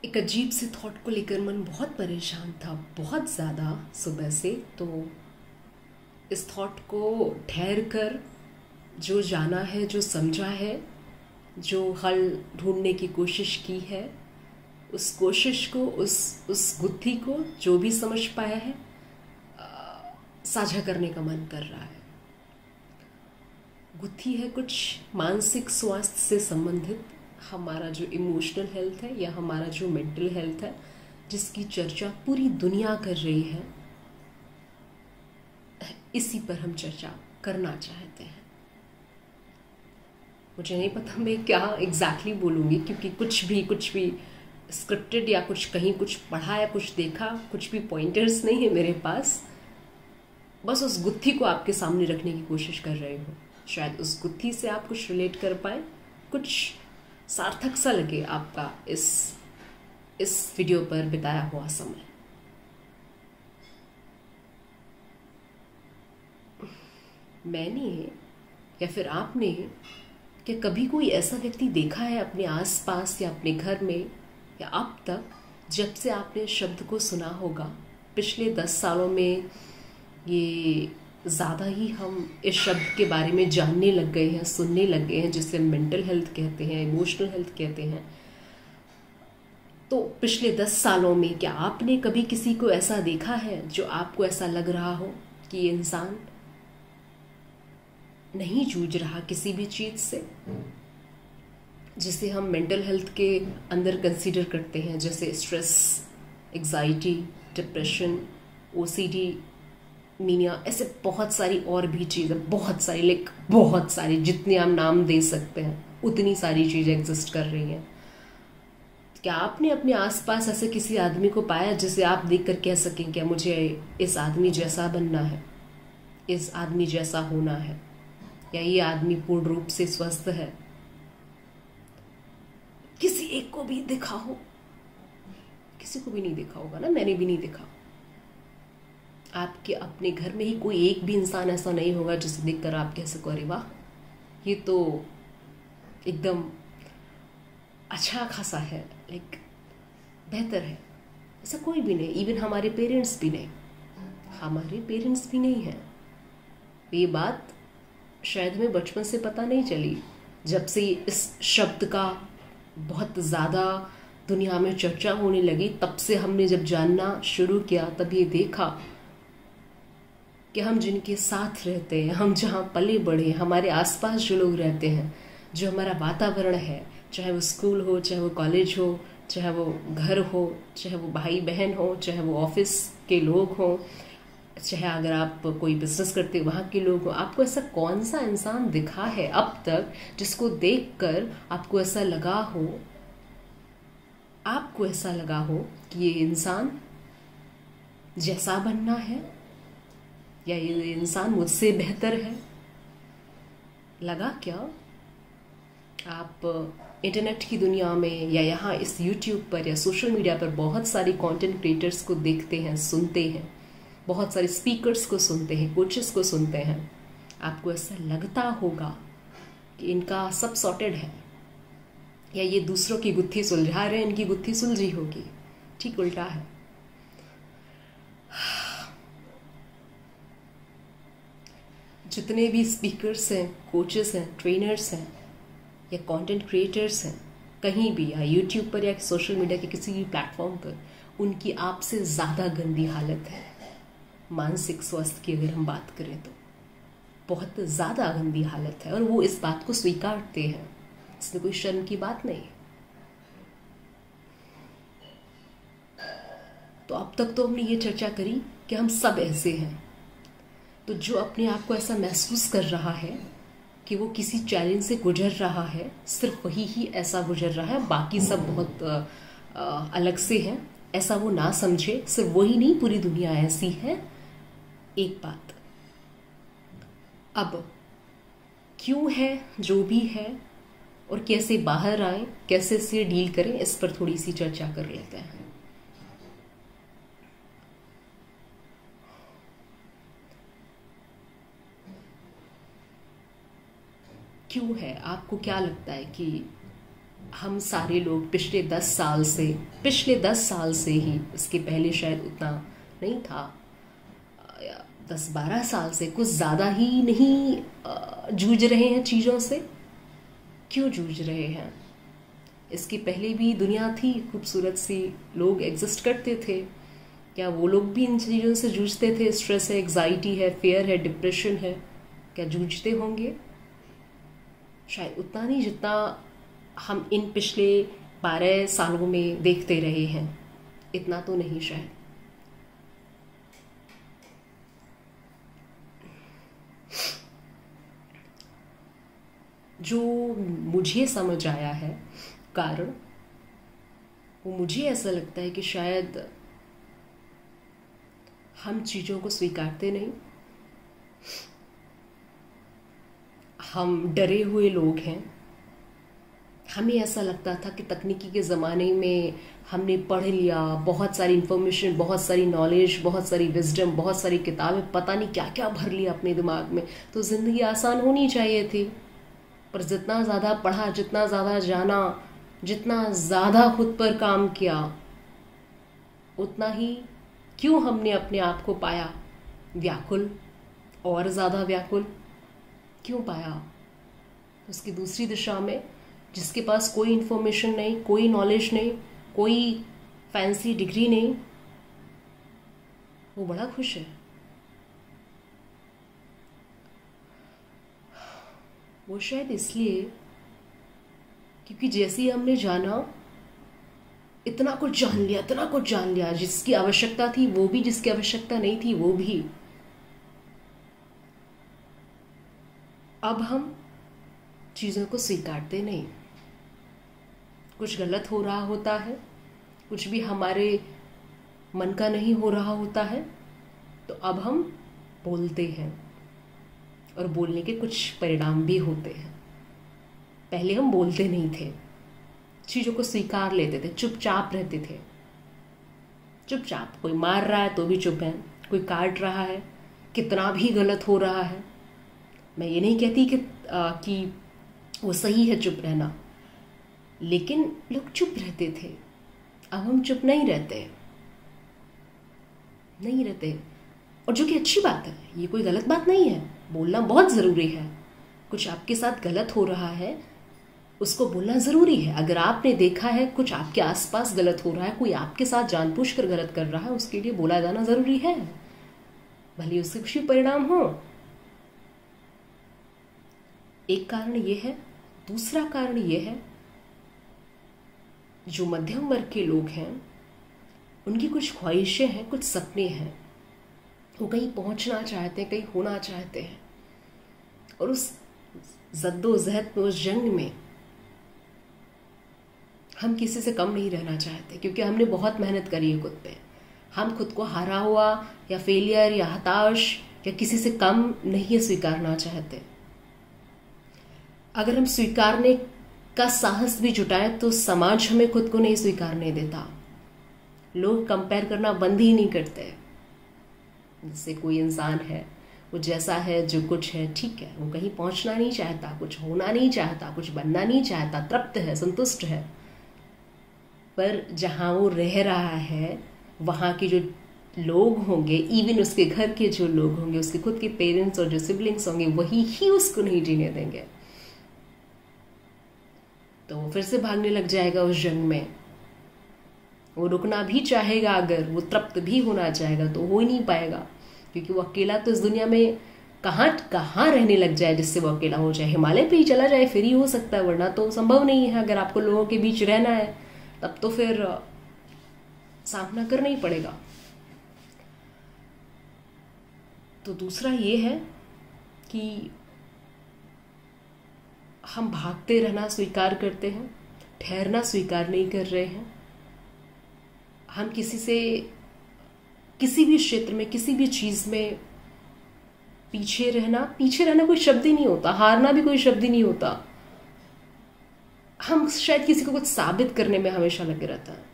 एक अजीब से थॉट को लेकर मन बहुत परेशान था, बहुत ज़्यादा सुबह से। तो इस थॉट को ठहर कर जो जाना है, जो समझा है, जो हल ढूंढने की कोशिश की है, उस कोशिश को, उस गुत्थी को जो भी समझ पाया है, साझा करने का मन कर रहा है। गुत्थी है कुछ मानसिक स्वास्थ्य से संबंधित, हमारा जो इमोशनल हेल्थ है या हमारा जो मेंटल हेल्थ है, जिसकी चर्चा पूरी दुनिया कर रही है। इसी पर हम चर्चा करना चाहते हैं। मुझे नहीं पता मैं क्या एग्जैक्टली बोलूँगी, क्योंकि कुछ भी स्क्रिप्टेड या कुछ कहीं कुछ पढ़ा या कुछ देखा, कुछ भी पॉइंटर्स नहीं है मेरे पास। बस उस गुत्थी को आपके सामने रखने की कोशिश कर रही हूँ। शायद उस गुत्थी से आप कुछ रिलेट कर पाए, कुछ सार्थक सा लगे आपका इस वीडियो पर बिताया हुआ समय। मैंने या फिर आपने क्या कभी कोई ऐसा व्यक्ति देखा है अपने आसपास या अपने घर में, या अब तक जब से आपने शब्द को सुना होगा, पिछले 10 सालों में ये ज़्यादा ही हम इस शब्द के बारे में जानने लग गए हैं, सुनने लग गए हैं, जिसे मेंटल हेल्थ कहते हैं, इमोशनल हेल्थ कहते हैं। तो पिछले 10 सालों में क्या आपने कभी किसी को ऐसा देखा है जो आपको ऐसा लग रहा हो कि ये इंसान नहीं जूझ रहा किसी भी चीज़ से, जिसे हम मेंटल हेल्थ के अंदर कंसीडर करते हैं, जैसे stress, anxiety, depression, OCD, mania, ऐसे बहुत सारी और भी चीज़ें, बहुत सारी, बहुत सारी, जितने हम नाम दे सकते हैं उतनी सारी चीज़ें एग्जिस्ट कर रही हैं। क्या आपने अपने आसपास ऐसे किसी आदमी को पाया जिसे आप देखकर कह सकें क्या मुझे इस आदमी जैसा बनना है, इस आदमी जैसा होना है, या ये आदमी पूर्ण रूप से स्वस्थ है? किसी एक को भी देखा हो? किसी को भी नहीं देखा होगा ना, मैंने भी नहीं देखा। आपके अपने घर में ही कोई एक भी इंसान ऐसा नहीं होगा जिसे देखकर आप कह सको अरे वाह, ये तो एकदम अच्छा खासा है, बेहतर है। ऐसा कोई भी नहीं, इवन हमारे पेरेंट्स भी नहीं, हमारे पेरेंट्स भी नहीं है। ये बात शायद हमें बचपन से पता नहीं चली, जब से इस शब्द का बहुत ज़्यादा दुनिया में चर्चा होने लगी, तब से हमने जब जानना शुरू किया, तब ये देखा कि हम जिनके साथ रहते हैं, हम जहाँ पले बढ़े, हमारे आसपास जो लोग रहते हैं, जो हमारा वातावरण है, चाहे वो स्कूल हो, चाहे वो कॉलेज हो, चाहे वो घर हो, चाहे वो भाई बहन हो, चाहे वो ऑफिस के लोग हों, चाहे अगर आप कोई बिजनेस करते हो वहाँ के लोग हो, आपको ऐसा कौन सा इंसान दिखा है अब तक जिसको देखकर आपको ऐसा लगा हो, कि ये इंसान जैसा बनना है, या ये इंसान मुझसे बेहतर है? लगा क्या? आप इंटरनेट की दुनिया में या यहाँ इस यूट्यूब पर या सोशल मीडिया पर बहुत सारी कंटेंट क्रिएटर्स को देखते हैं, सुनते हैं, बहुत सारे स्पीकर्स को सुनते हैं, कोचेस को सुनते हैं। आपको ऐसा लगता होगा कि इनका सब सॉर्टेड है, या ये दूसरों की गुत्थी सुलझा रहे हैं, इनकी गुत्थी सुलझी होगी। ठीक उल्टा है। जितने भी स्पीकर्स हैं, कोचेस हैं, ट्रेनर्स हैं, या कंटेंट क्रिएटर्स हैं, कहीं भी, या यूट्यूब पर या सोशल मीडिया के किसी भी प्लेटफॉर्म पर, उनकी आपसे ज़्यादा गंदी हालत है। मानसिक स्वास्थ्य की अगर हम बात करें तो बहुत ज़्यादा गंदी हालत है, और वो इस बात को स्वीकारते हैं। इसमें कोई शर्म की बात नहीं। तो अब तक तो हमने ये चर्चा करी कि हम सब ऐसे हैं। तो जो अपने आप को ऐसा महसूस कर रहा है कि वो किसी चैलेंज से गुजर रहा है, सिर्फ वही ही ऐसा गुजर रहा है, बाकी सब बहुत अलग से हैं, ऐसा वो ना समझे। सिर्फ वही नहीं, पूरी दुनिया ऐसी है। एक बात, अब क्यों है जो भी है, और कैसे बाहर आए, कैसे इससे डील करें, इस पर थोड़ी सी चर्चा कर लेते हैं। क्यों है? आपको क्या लगता है कि हम सारे लोग पिछले 10 साल से ही, इसके पहले शायद उतना नहीं था, 10-12 साल से कुछ ज़्यादा ही नहीं जूझ रहे हैं चीज़ों से। क्यों जूझ रहे हैं? इसके पहले भी दुनिया थी, खूबसूरत सी, लोग एग्जिस्ट करते थे। क्या वो लोग भी इन चीज़ों से जूझते थे? स्ट्रेस है, एग्जाइटी है, फेयर है, डिप्रेशन है, क्या जूझते होंगे? शायद उतना नहीं जितना हम इन पिछले 12 सालों में देखते रहे हैं, इतना तो नहीं शायद। जो मुझे समझ आया है कारण, वो मुझे ऐसा लगता है कि शायद हम चीज़ों को स्वीकारते नहीं। हम डरे हुए लोग हैं। हमें ऐसा लगता था कि तकनीकी के ज़माने में हमने पढ़ लिया, बहुत सारी इंफॉर्मेशन, बहुत सारी नॉलेज, बहुत सारी विजडम, बहुत सारी किताबें, पता नहीं क्या क्या भर लिया अपने दिमाग में, तो ज़िंदगी आसान होनी चाहिए थी। पर जितना ज़्यादा पढ़ा, जितना ज़्यादा जाना, जितना ज़्यादा खुद पर काम किया, उतना ही क्यों हमने अपने आप को पाया व्याकुल, और ज़्यादा व्याकुल क्यों पाया? उसकी दूसरी दिशा में जिसके पास कोई इंफॉर्मेशन नहीं, कोई नॉलेज नहीं, कोई फैंसी डिग्री नहीं, वो बड़ा खुश है। वो शायद इसलिए क्योंकि जैसे ही हमने जाना, इतना कुछ जान लिया, इतना कुछ जान लिया, जिसकी आवश्यकता थी वो भी, जिसकी आवश्यकता नहीं थी वो भी। अब हम चीज़ों को स्वीकारते नहीं। कुछ गलत हो रहा होता है, कुछ भी हमारे मन का नहीं हो रहा होता है, तो अब हम बोलते हैं, और बोलने के कुछ परिणाम भी होते हैं। पहले हम बोलते नहीं थे, चीज़ों को स्वीकार लेते थे, चुपचाप रहते थे, चुपचाप। कोई मार रहा है तो भी चुप है, कोई काट रहा है, कितना भी गलत हो रहा है। मैं ये नहीं कहती कि वो सही है चुप रहना, लेकिन लोग चुप रहते थे। अब हम चुप नहीं रहते, नहीं रहते, और जो कि अच्छी बात है, ये कोई गलत बात नहीं है। बोलना बहुत ज़रूरी है। कुछ आपके साथ गलत हो रहा है, उसको बोलना ज़रूरी है। अगर आपने देखा है कुछ आपके आसपास गलत हो रहा है, कोई आपके साथ जानबूझकर गलत कर रहा है, उसके लिए बोला जाना ज़रूरी है, भले उससे कुछ भी परिणाम हो। एक कारण ये है। दूसरा कारण ये है, जो मध्यम वर्ग के लोग हैं, उनकी कुछ ख्वाहिशें हैं, कुछ सपने हैं। वो कहीं पहुंचना चाहते हैं, कहीं होना चाहते हैं, और उस जद्दोजहद में, उस जंग में हम किसी से कम नहीं रहना चाहते, क्योंकि हमने बहुत मेहनत करी है खुद पे। हम खुद को हारा हुआ या फेलियर या हताश या किसी से कम नहीं स्वीकारना चाहते। अगर हम स्वीकारने का साहस भी जुटाएं तो समाज हमें खुद को नहीं स्वीकारने देता। लोग कंपेयर करना बंद ही नहीं करते। जैसे कोई इंसान है, वो जैसा है, जो कुछ है, ठीक है, वो कहीं पहुंचना नहीं चाहता, कुछ होना नहीं चाहता, कुछ बनना नहीं चाहता, तृप्त है, संतुष्ट है। पर जहां वो रह रहा है, वहां के जो लोग होंगे, इवन उसके घर के जो लोग होंगे, उसके खुद के पेरेंट्स और जो सिबलिंग्स होंगे, वही ही उसको नहीं जीने देंगे। तो वो फिर से भागने लग जाएगा उस जंग में। वो रुकना भी चाहेगा, अगर वो तृप्त भी होना चाहेगा तो हो ही नहीं पाएगा, क्योंकि वो अकेला तो इस दुनिया में कहाँ रहने लग जाए जिससे वो अकेला हो जाए। हिमालय पे ही चला जाए फिर ही हो सकता है, वरना तो संभव नहीं है। अगर आपको लोगों के बीच रहना है तब तो फिर सामना करना ही पड़ेगा। तो दूसरा ये है कि हम भागते रहना स्वीकार करते हैं, ठहरना स्वीकार नहीं कर रहे हैं। हम किसी से, किसी भी क्षेत्र में, किसी भी चीज में पीछे रहना कोई शब्द ही नहीं होता, हारना भी कोई शब्द ही नहीं होता। हम शायद किसी को कुछ साबित करने में हमेशा लगे रहता है।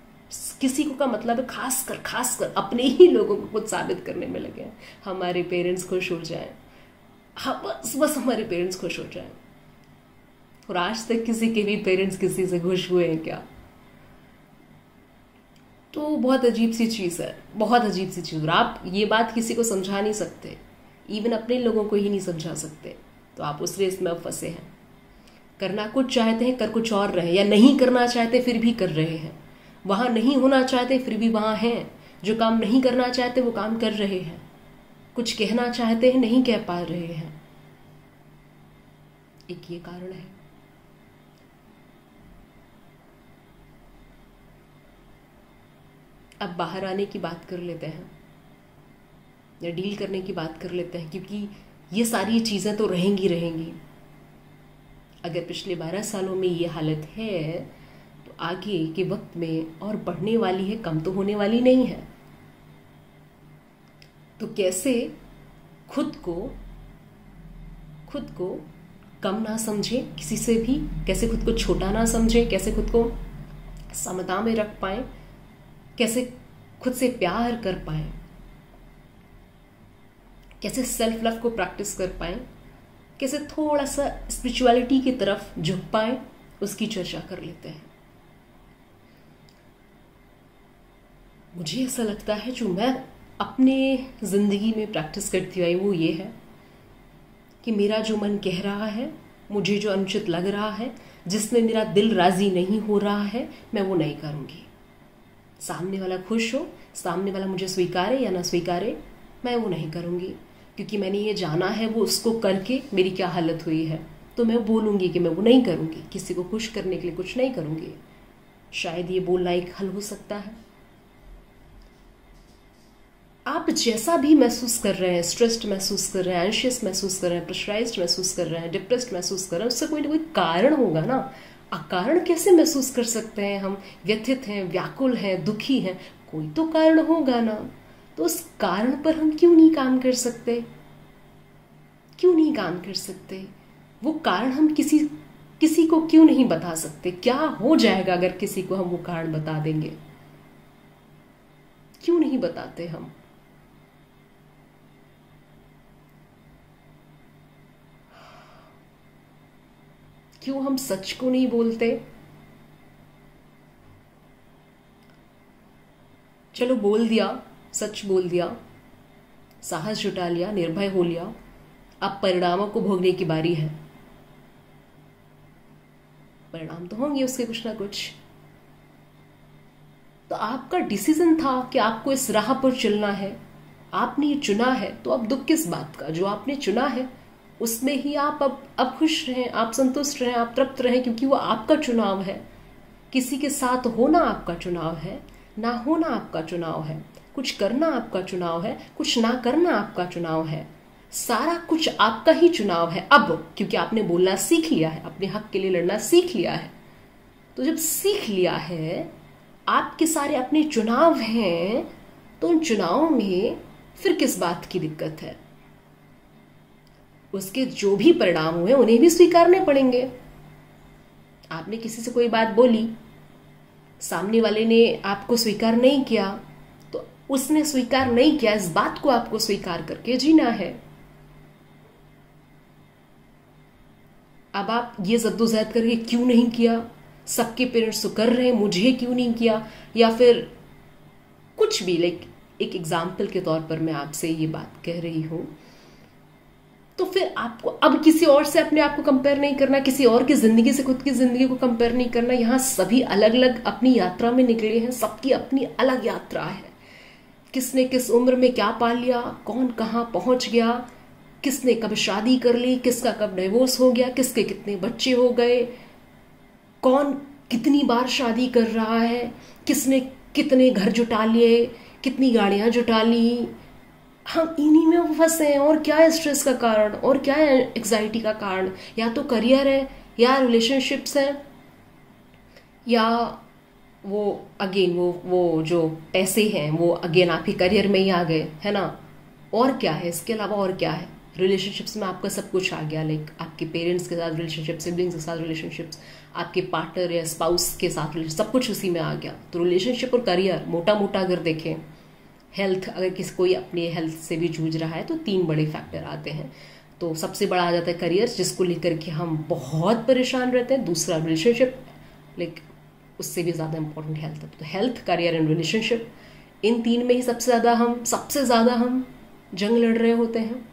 किसी को का मतलब है खासकर अपने ही लोगों को कुछ साबित करने में लगे हैं। हमारे पेरेंट्स खुश हो जाएं, बस हमारे पेरेंट्स खुश हो जाएं, और आज तक किसी के भी पेरेंट्स किसी से खुश हुए हैं क्या? तो बहुत अजीब सी चीज़ है, बहुत अजीब सी चीज़। और आप ये बात किसी को समझा नहीं सकते, इवन अपने लोगों को ही नहीं समझा सकते, तो आप उस रेस में अब फंसे हैं। करना कुछ चाहते हैं, कर कुछ और रहे, या नहीं करना चाहते फिर भी कर रहे हैं। वहाँ नहीं होना चाहते फिर भी वहाँ हैं। जो काम नहीं करना चाहते वो काम कर रहे हैं। कुछ कहना चाहते हैं, नहीं कह पा रहे हैं। एक ये कारण है। अब बाहर आने की बात कर लेते हैं, या डील करने की बात कर लेते हैं, क्योंकि ये सारी चीज़ें तो रहेंगी रहेंगी। अगर पिछले 12 सालों में ये हालत है तो आगे के वक्त में और बढ़ने वाली है, कम तो होने वाली नहीं है। तो कैसे खुद को कम ना समझे किसी से भी, कैसे खुद को छोटा ना समझे, कैसे खुद को समता में रख पाए, कैसे खुद से प्यार कर पाए, कैसे सेल्फ लव को प्रैक्टिस कर पाए, कैसे थोड़ा सा स्पिरिचुअलिटी की तरफ झुक पाए, उसकी चर्चा कर लेते हैं। मुझे ऐसा लगता है जो मैं अपने जिंदगी में प्रैक्टिस करती आई वो ये है कि मेरा जो मन कह रहा है, मुझे जो अनुचित लग रहा है, जिसमें मेरा दिल राजी नहीं हो रहा है, मैं वो नहीं करूंगी। सामने वाला खुश हो, सामने वाला मुझे स्वीकारे या ना स्वीकारे, मैं वो नहीं करूंगी, क्योंकि मैंने ये जाना है वो उसको करके मेरी क्या हालत हुई है। तो मैं बोलूंगी कि मैं वो नहीं करूंगी, किसी को खुश करने के लिए कुछ नहीं करूंगी। शायद ये बोलना एक हल हो सकता है। आप जैसा भी महसूस कर रहे हैं, स्ट्रेस्ड महसूस कर रहे हैं, एंशियस महसूस कर रहे हैं, प्रेशराइज्ड महसूस कर रहे हैं, डिप्रेस्ड महसूस कर रहे हैं, उससे कोई ना कोई कारण होगा ना। अकारण कैसे महसूस कर सकते हैं हम? व्यथित हैं, व्याकुल हैं, दुखी हैं, कोई तो कारण होगा ना। तो उस कारण पर हम क्यों नहीं काम कर सकते? क्यों नहीं काम कर सकते? वो कारण हम किसी को क्यों नहीं बता सकते? क्या हो जाएगा अगर किसी को हम वो कारण बता देंगे? क्यों नहीं बताते हम? क्यों हम सच को नहीं बोलते? चलो बोल दिया, सच बोल दिया, साहस जुटा लिया, निर्भय हो लिया, अब परिणामों को भोगने की बारी है। परिणाम तो होंगे उसके कुछ ना कुछ। तो आपका डिसीजन था कि आपको इस राह पर चलना है, आपने ये चुना है, तो अब दुख किस बात का? जो आपने चुना है उसमें ही आप अब खुश रहें, आप संतुष्ट रहें, आप तृप्त रहें, क्योंकि वो आपका चुनाव है। किसी के साथ होना आपका चुनाव है, ना होना आपका चुनाव है। कुछ करना आपका चुनाव है, कुछ ना करना आपका चुनाव है। सारा कुछ आपका ही चुनाव है अब, क्योंकि आपने बोलना सीख लिया है, अपने हक के लिए लड़ना सीख लिया है। तो जब सीख लिया है, आपके सारे अपने चुनाव हैं, तो उन चुनावों में फिर किस बात की दिक्कत है? उसके जो भी परिणाम हुए उन्हें भी स्वीकारने पड़ेंगे। आपने किसी से कोई बात बोली, सामने वाले ने आपको स्वीकार नहीं किया, तो उसने स्वीकार नहीं किया, इस बात को आपको स्वीकार करके जीना है। अब आप ये जद्दोजहद करके क्यों नहीं किया, सबके पेरेंट्स तो कर रहे हैं, मुझे क्यों नहीं किया, या फिर कुछ भी, एक एग्जाम्पल के तौर पर मैं आपसे ये बात कह रही हूं, तो फिर आपको अब किसी और से अपने आप को कंपेयर नहीं करना, किसी और की जिंदगी से खुद की जिंदगी को कंपेयर नहीं करना। यहां सभी अलग अलग अपनी यात्रा में निकले हैं, सबकी अपनी अलग यात्रा है। किसने किस उम्र में क्या पा लिया, कौन कहां पहुंच गया, किसने कब शादी कर ली, किसका कब डिवोर्स हो गया, किसके कितने बच्चे हो गए, कौन कितनी बार शादी कर रहा है, किसने कितने घर जुटा लिए, कितनी गाड़ियां जुटा ली। हम इन्हीं में फंसे हैं। और क्या है स्ट्रेस का कारण, और क्या है एंग्जाइटी का कारण? या तो करियर है, या रिलेशनशिप्स है, या वो अगेन वो जो पैसे हैं वो अगेन आपके करियर में ही आ गए, है ना। और क्या है इसके अलावा? और क्या है? रिलेशनशिप्स में आपका सब कुछ आ गया, आपके पेरेंट्स के साथ रिलेशनशिप, सिबलिंग्स के साथ रिलेशनशिप्स, आपके पार्टनर या स्पाउस के साथ सब कुछ उसी में आ गया। तो रिलेशनशिप और करियर, मोटा मोटा अगर देखें, हेल्थ, अगर कोई अपने हेल्थ से भी जूझ रहा है तो 3 बड़े फैक्टर आते हैं। तो सबसे बड़ा आ जाता है करियर, जिसको लेकर के हम बहुत परेशान रहते हैं। दूसरा रिलेशनशिप, लाइक उससे भी ज़्यादा इंपॉर्टेंट हेल्थ है। तो हेल्थ, करियर एंड रिलेशनशिप, इन तीन में ही सबसे ज़्यादा हम जंग लड़ रहे होते हैं।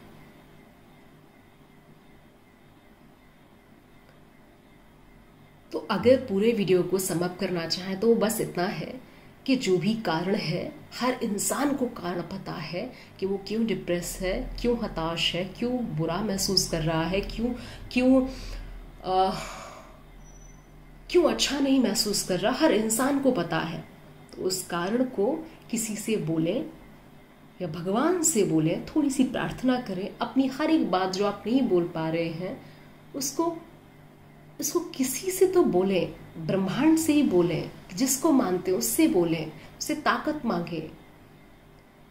तो अगर पूरे वीडियो को सम अप करना चाहें तो बस इतना है कि जो भी कारण है, हर इंसान को कारण पता है कि वो क्यों डिप्रेस है, क्यों हताश है, क्यों बुरा महसूस कर रहा है, क्यों अच्छा नहीं महसूस कर रहा, हर इंसान को पता है। तो उस कारण को किसी से बोलें या भगवान से बोलें, थोड़ी सी प्रार्थना करें, अपनी हर एक बात जो आप नहीं बोल पा रहे हैं उसको किसी से तो बोलें, ब्रह्मांड से ही बोलें, जिसको मानते हो उससे बोलें, उससे ताकत मांगे।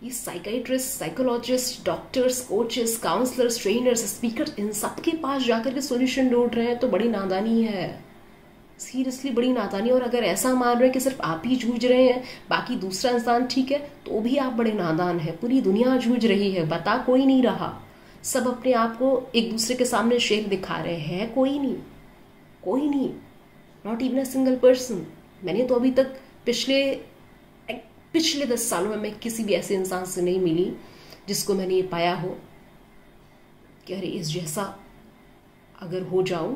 ये psychiatrist, psychologist, doctors, coaches, counsellors, trainers, speaker, इन सबके पास जाकर के सॉल्यूशन ढूंढ रहे हैं तो बड़ी नादानी है, सीरियसली बड़ी नादानी। और अगर ऐसा मान रहे हैं कि सिर्फ आप ही जूझ रहे हैं, बाकी दूसरा इंसान ठीक है, तो भी आप बड़े नादान हैं। पूरी दुनिया जूझ रही है, बता कोई नहीं रहा। सब अपने आप को एक दूसरे के सामने शेर दिखा रहे हैं, कोई नहीं, not even a single person. मैंने तो अभी तक पिछले 10 सालों में मैं किसी भी ऐसे इंसान से नहीं मिली जिसको मैंने ये पाया हो कि अरे इस जैसा अगर हो जाऊं,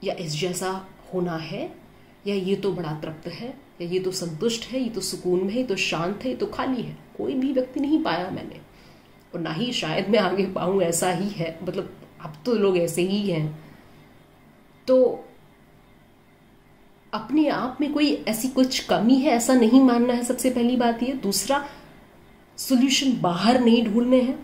या इस जैसा होना है, या ये तो बड़ा तृप्त है, या ये तो संतुष्ट है, ये तो सुकून में है, ये तो शांत है, ये तो खाली है। कोई भी व्यक्ति नहीं पाया मैंने, और ना ही शायद मैं आगे पाऊं। ऐसा ही है, मतलब अब तो लोग ऐसे ही हैं। तो अपने आप में कोई ऐसी कुछ कमी है ऐसा नहीं मानना है, सबसे पहली बात ये। दूसरा, सॉल्यूशन बाहर नहीं ढूंढने हैं।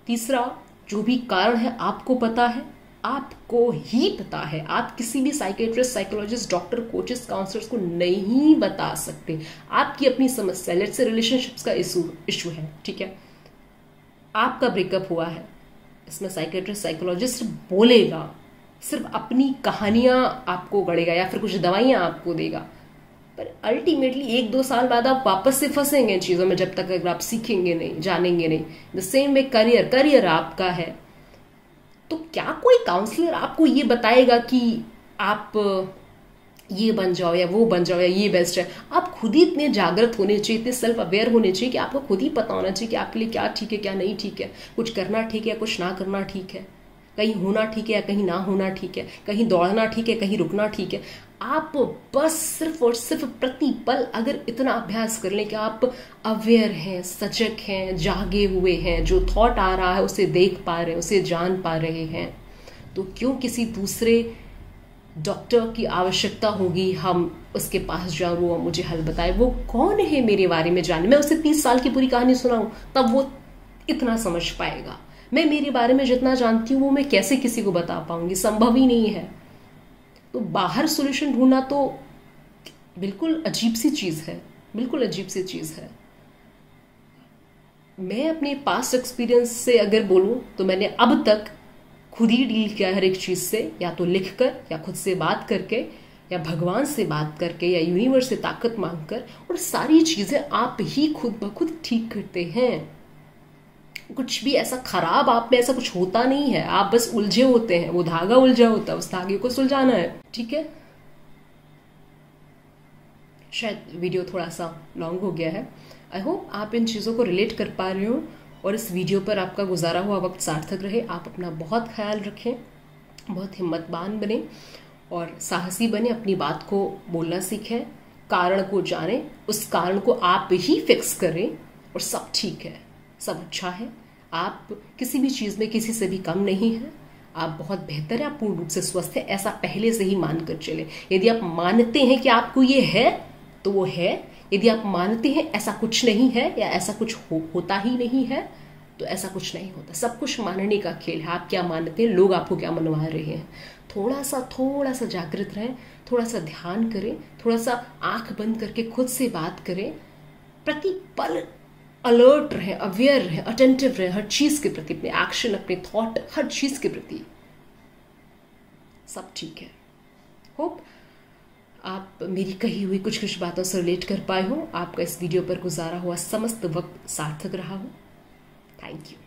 तीसरा, जो भी कारण है आपको पता है, आपको ही पता है। आप किसी भी psychiatrist, psychologist, doctor, coaches, counsellors को नहीं बता सकते। आपकी अपनी समस्या, लेट्स से रिलेशनशिप्स का इशू है, ठीक है, आपका ब्रेकअप हुआ है, इसमें साइकेट्रिस्ट, साइकोलॉजिस्ट बोलेगा, सिर्फ अपनी कहानियां आपको गढ़ेगा या फिर कुछ दवाइयां आपको देगा, पर अल्टीमेटली 1-2 साल बाद आप वापस से फंसेंगे इन चीजों में, जब तक अगर आप सीखेंगे नहीं, जानेंगे नहीं। द सेम वे करियर आपका है, तो क्या कोई काउंसलर आपको ये बताएगा कि आप ये बन जाओ या वो बन जाओ या ये बेस्ट है? आप खुद ही इतने जागृत होने चाहिए, इतने सेल्फ अवेयर होने चाहिए कि आपको खुद ही पता होना चाहिए कि आपके लिए क्या ठीक है, क्या नहीं ठीक है, कुछ करना ठीक है या कुछ ना करना ठीक है, कहीं होना ठीक है या कहीं ना होना ठीक है, कहीं दौड़ना ठीक है, कहीं रुकना ठीक है। आप बस सिर्फ और सिर्फ प्रतिपल अगर इतना अभ्यास कर लें कि आप अवेयर हैं, सजग हैं, जागे हुए हैं, जो थॉट आ रहा है उसे देख पा रहे हैं, उसे जान पा रहे हैं, तो क्यों किसी दूसरे डॉक्टर की आवश्यकता होगी हम उसके पास जाऊं, वो मुझे हल बताए? वो कौन है मेरे बारे में जाने? मैं उसे 30 साल की पूरी कहानी सुनाऊं तब वो इतना समझ पाएगा। मैं मेरे बारे में जितना जानती हूँ वो मैं कैसे किसी को बता पाऊंगी? संभव ही नहीं है। तो बाहर सॉल्यूशन ढूंढना तो बिल्कुल अजीब सी चीज है, बिल्कुल अजीब सी चीज है। मैं अपने पास्ट एक्सपीरियंस से अगर बोलूं तो मैंने अब तक खुद ही डील किया हर एक चीज से, या तो लिखकर, या खुद से बात करके, या भगवान से बात करके, या यूनिवर्स से ताकत मांगकर, और सारी चीजें आप ही खुद ब खुद ठीक करते हैं। कुछ भी ऐसा खराब आप में ऐसा कुछ होता नहीं है, आप बस उलझे होते हैं, वो धागा उलझा होता है, उस धागे को सुलझाना है, ठीक है। शायद वीडियो थोड़ा सा लॉन्ग हो गया है। आई होप आप इन चीज़ों को रिलेट कर पा रहे हो और इस वीडियो पर आपका गुजारा हुआ वक्त सार्थक रहे। आप अपना बहुत ख्याल रखें, बहुत हिम्मतवान बने और साहसी बने, अपनी बात को बोलना सीखें, कारण को जानें, उस कारण को आप ही फिक्स करें और सब ठीक है, सब अच्छा है। आप किसी भी चीज़ में किसी से भी कम नहीं है, आप बहुत बेहतर है, आप पूर्ण रूप से स्वस्थ है, ऐसा पहले से ही मानकर चले। यदि आप मानते हैं कि आपको ये है तो वो है, यदि आप मानते हैं ऐसा कुछ नहीं है या ऐसा कुछ होता ही नहीं है तो ऐसा कुछ नहीं होता। सब कुछ मानने का खेल है। आप क्या मानते हैं, लोग आपको क्या मनवा रहे हैं। थोड़ा सा जागृत रहें, थोड़ा सा ध्यान करें, थोड़ा सा आंख बंद करके खुद से बात करें, प्रतिपल अलर्ट रहें, अवेयर रहें, अटेंटिव रहें हर चीज के प्रति, अपने एक्शन, अपने थॉट, हर चीज के प्रति। सब ठीक है। होप आप मेरी कही हुई कुछ कुछ बातों से रिलेट कर पाए हो, आपका इस वीडियो पर गुजारा हुआ समस्त वक्त सार्थक रहा हो। Thank you.